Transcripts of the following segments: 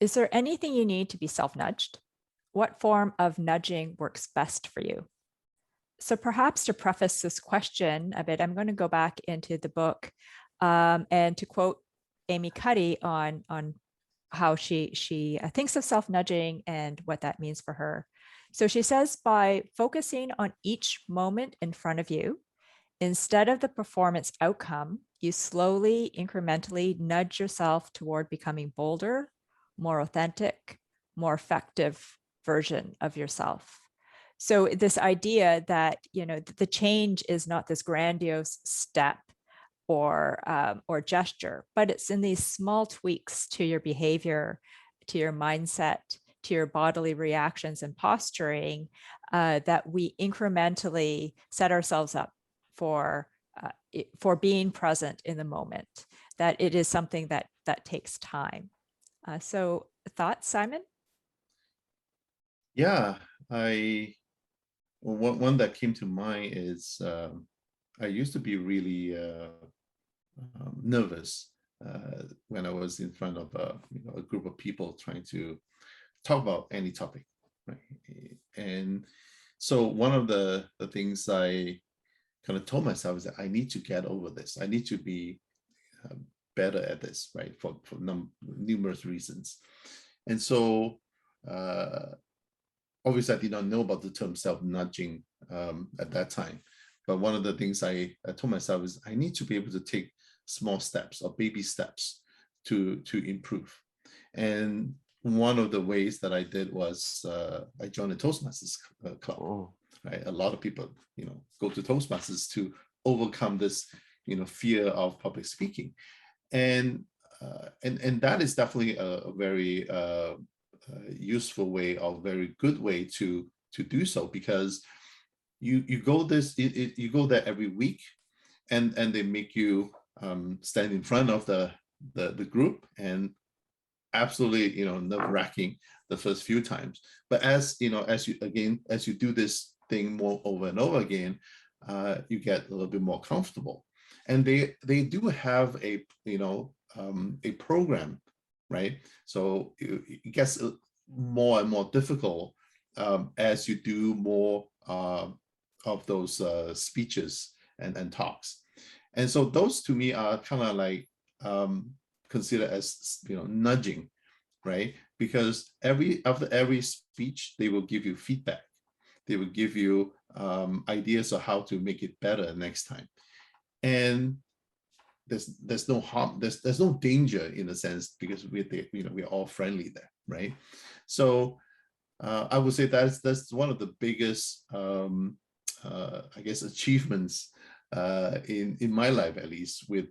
Is there anything you need to be self-nudged? What form of nudging works best for you? So perhaps to preface this question a bit, I'm going to go back into the book and to quote Amy Cuddy on how she thinks of self-nudging and what that means for her. So she says, by focusing on each moment in front of you, instead of the performance outcome, you slowly, incrementally nudge yourself toward becoming bolder, more authentic, more effective version of yourself. So this idea that, you know, the change is not this grandiose step or gesture, but it's in these small tweaks to your behavior, to your mindset, to your bodily reactions and posturing that we incrementally set ourselves up for being present in the moment. That it is something that takes time. So thoughts, Simon? Yeah, one that came to mind is I used to be really nervous when I was in front of a group of people trying to talk about any topic, right? And so one of the things I kind of told myself is that I need to get over this. I need to be better at this, right? For numerous reasons. And so obviously I did not know about the term self-nudging at that time. But one of the things I told myself is I need to be able to take small steps or baby steps to improve. And one of the ways that I did was I joined the Toastmasters club. Oh. Right, a lot of people, go to Toastmasters to overcome this, fear of public speaking, and that is definitely a very useful way, or very good way to do so, because you go you go there every week, and they make you stand in front of the group, and absolutely nerve-wracking the first few times, but as you do this thing more over and over again, you get a little bit more comfortable. And they do have a program, right? So it gets more and more difficult as you do more of those speeches and talks. And so those to me are kind of like considered as nudging, right? Because after every speech, they will give you feedback. They will give you ideas of how to make it better next time. And there's no harm, there's no danger in a sense, because we're all friendly there, right? So I would say that's one of the biggest I guess achievements in my life, at least, with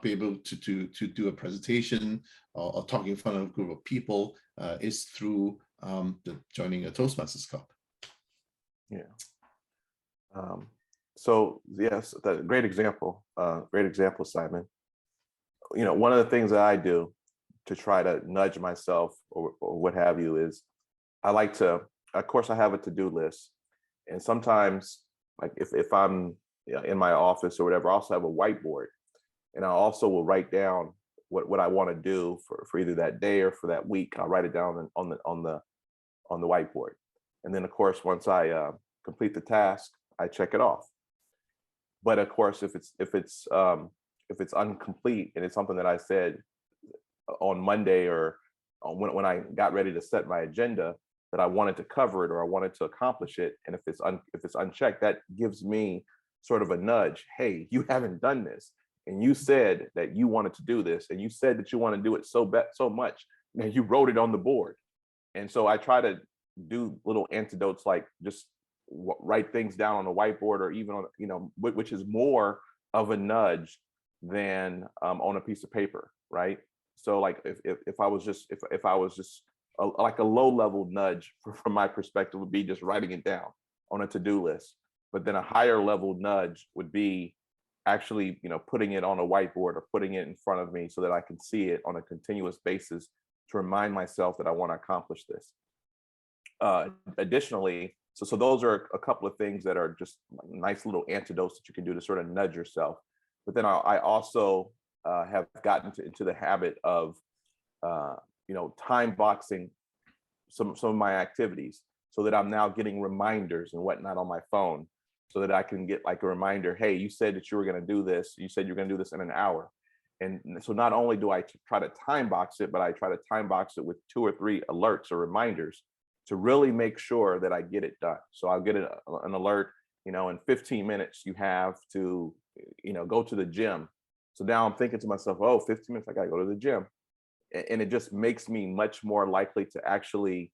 be able to do a presentation or talk in front of a group of people is through joining a Toastmasters club. Yeah. So yes, great example, Simon. One of the things that I do to try to nudge myself or what have you is I like to, of course, I have a to-do list, and sometimes, like if I'm in my office or whatever, I also have a whiteboard, and I also will write down what I want to do for either that day or for that week. I'll write it down on the whiteboard, and then of course once I complete the task, I check it off. But of course, if it's incomplete and it's something that I said on Monday or when I got ready to set my agenda that I wanted to cover it or I wanted to accomplish it, and if it's unchecked, that gives me sort of a nudge. Hey, you haven't done this, and you said that you wanted to do this, and you said that you want to do it so much that you wrote it on the board. And so I try to do little antidotes, like just write things down on a whiteboard, or even on which is more of a nudge than on a piece of paper, right? So like if I was just like a low level nudge from my perspective would be just writing it down on a to-do list, but then a higher level nudge would be actually putting it on a whiteboard or putting it in front of me so that I can see it on a continuous basis to remind myself that I want to accomplish this. Additionally, so those are a couple of things that are just nice little antidotes that you can do to sort of nudge yourself. But then I also have gotten into the habit of time boxing some of my activities so that I'm now getting reminders and whatnot on my phone, so that I can get like a reminder, hey, you said that you were going to do this. You said you're going to do this in an hour. And so not only do I try to time box it, but I try to time box it with 2 or 3 alerts or reminders to really make sure that I get it done. So I'll get an alert, in 15 minutes, you have to, go to the gym. So now I'm thinking to myself, oh, 15 minutes, I got to go to the gym. And it just makes me much more likely to actually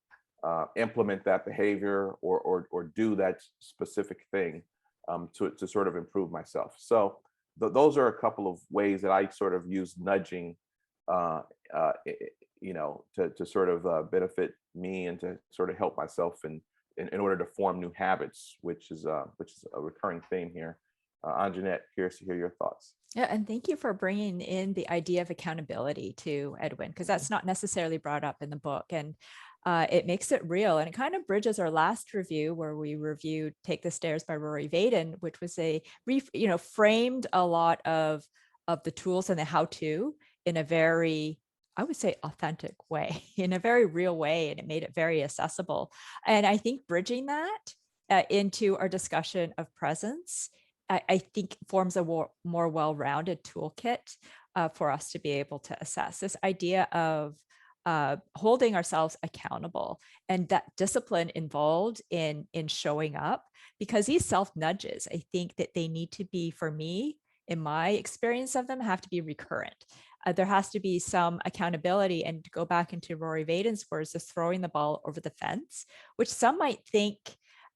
implement that behavior or do that specific thing to sort of improve myself. So those are a couple of ways that I sort of use nudging, to sort of benefit me and to sort of help myself in order to form new habits, which is a recurring theme here. Anjannette, curious to hear your thoughts. Yeah, and thank you for bringing in the idea of accountability to Edwin, because that's not necessarily brought up in the book. And it makes it real. And it kind of bridges our last review where we reviewed Take the Stairs by Rory Vaden, which was framed a lot of the tools and the how-to in a very, I would say, authentic way, in a very real way. And it made it very accessible. And I think bridging that into our discussion of presence, I think forms a more well-rounded toolkit for us to be able to assess this idea of holding ourselves accountable and that discipline involved in showing up, because these self nudges, I think that they need to be, for me, in my experience of them, have to be recurrent. There has to be some accountability, and to go back into Rory Vaden's words, this throwing the ball over the fence, which some might think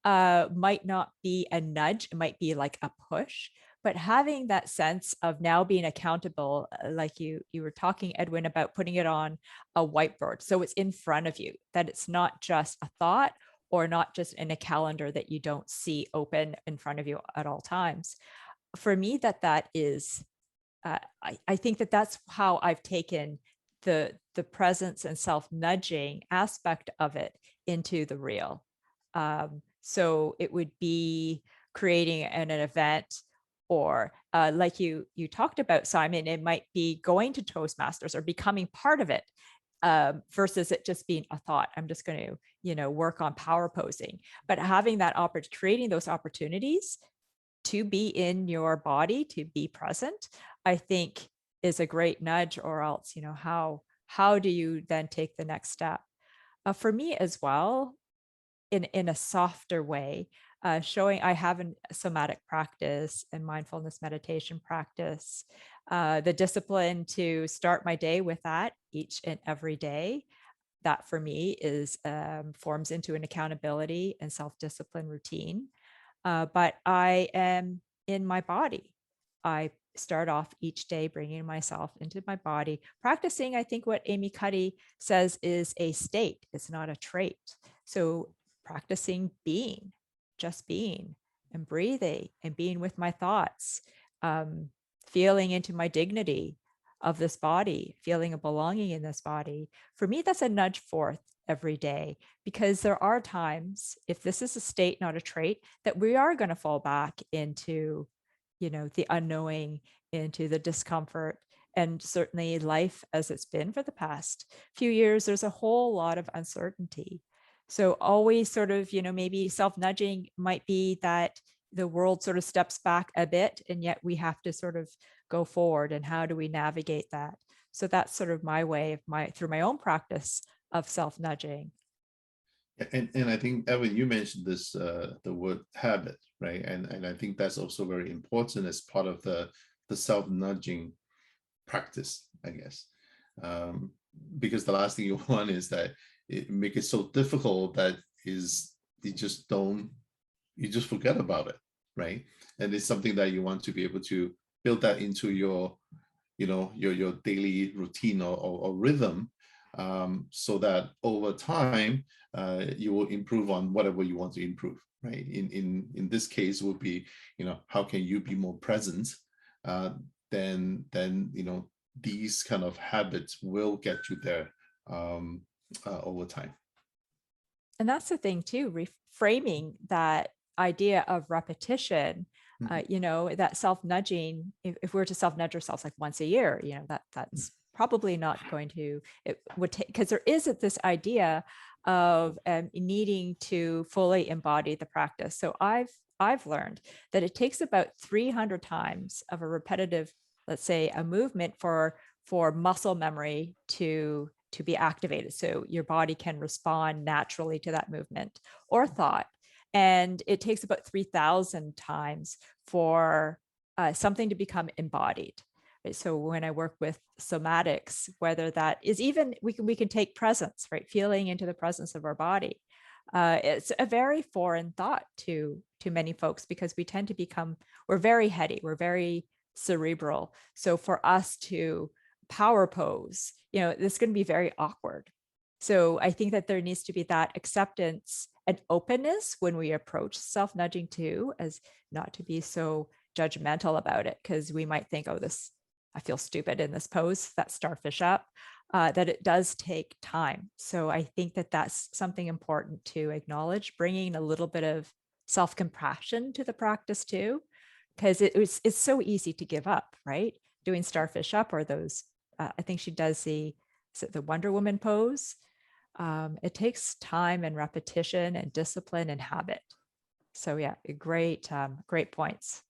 might not be a nudge, it might be like a push, but having that sense of now being accountable, like you were talking, Edwin, about putting it on a whiteboard. So it's in front of you, that it's not just a thought or not just in a calendar that you don't see open in front of you at all times. For me, that is, I think that's how I've taken the presence and self-nudging aspect of it into the real. So it would be creating an event, or like you talked about, Simon, it might be going to Toastmasters or becoming part of it, versus it just being a thought. I'm just going to, work on power posing, but having that creating those opportunities to be in your body, to be present, I think is a great nudge. Or else, how do you then take the next step? For me as well, in a softer way, showing I have a somatic practice and mindfulness meditation practice, the discipline to start my day with that each and every day. That for me is forms into an accountability and self-discipline routine. But I am in my body. I start off each day bringing myself into my body, practicing, I think what Amy Cuddy says is a state, it's not a trait. So practicing being, just being and breathing and being with my thoughts, feeling into my dignity of this body, feeling a belonging in this body. For me, that's a nudge forth every day, because there are times, if this is a state, not a trait, that we are going to fall back into, the unknowing, into the discomfort. And certainly life as it's been for the past few years, there's a whole lot of uncertainty. So always sort of, maybe self-nudging might be that the world sort of steps back a bit, and yet we have to sort of go forward. And how do we navigate that? So that's sort of my way of through my own practice of self-nudging. And I think, Edwin, you mentioned this, the word habit, right? And I think that's also very important as part of the self-nudging practice, I guess. Because the last thing you want is that it make it so difficult that you just forget about it, right? And it's something that you want to be able to build that into your daily routine or rhythm, so that over time you will improve on whatever you want to improve, right? In this case would be, how can you be more present? Then these kind of habits will get you there over time. And that's the thing too, reframing that idea of repetition, that self-nudging, if we were to self-nudge ourselves like once a year, that's probably not going to, it would take, because there is this idea of needing to fully embody the practice. So I've learned that it takes about 300 times of a repetitive, let's say, a movement for muscle memory to be activated, so your body can respond naturally to that movement or thought. And it takes about 3,000 times for something to become embodied. Right? So when I work with somatics, whether that is even, we can take presence, right? Feeling into the presence of our body. It's a very foreign thought to many folks, because we tend to become, we're very heady, we're very cerebral. So for us to power pose, this is going to be very awkward. So I think that there needs to be that acceptance and openness when we approach self-nudging too, as not to be so judgmental about it, because we might think, oh, I feel stupid in this pose, that starfish up, that it does take time. So I think that that's something important to acknowledge, bringing a little bit of self-compassion to the practice too, because it's so easy to give up, right? Doing starfish up, or those, I think she does the Wonder Woman pose. It takes time and repetition and discipline and habit. So yeah, great points.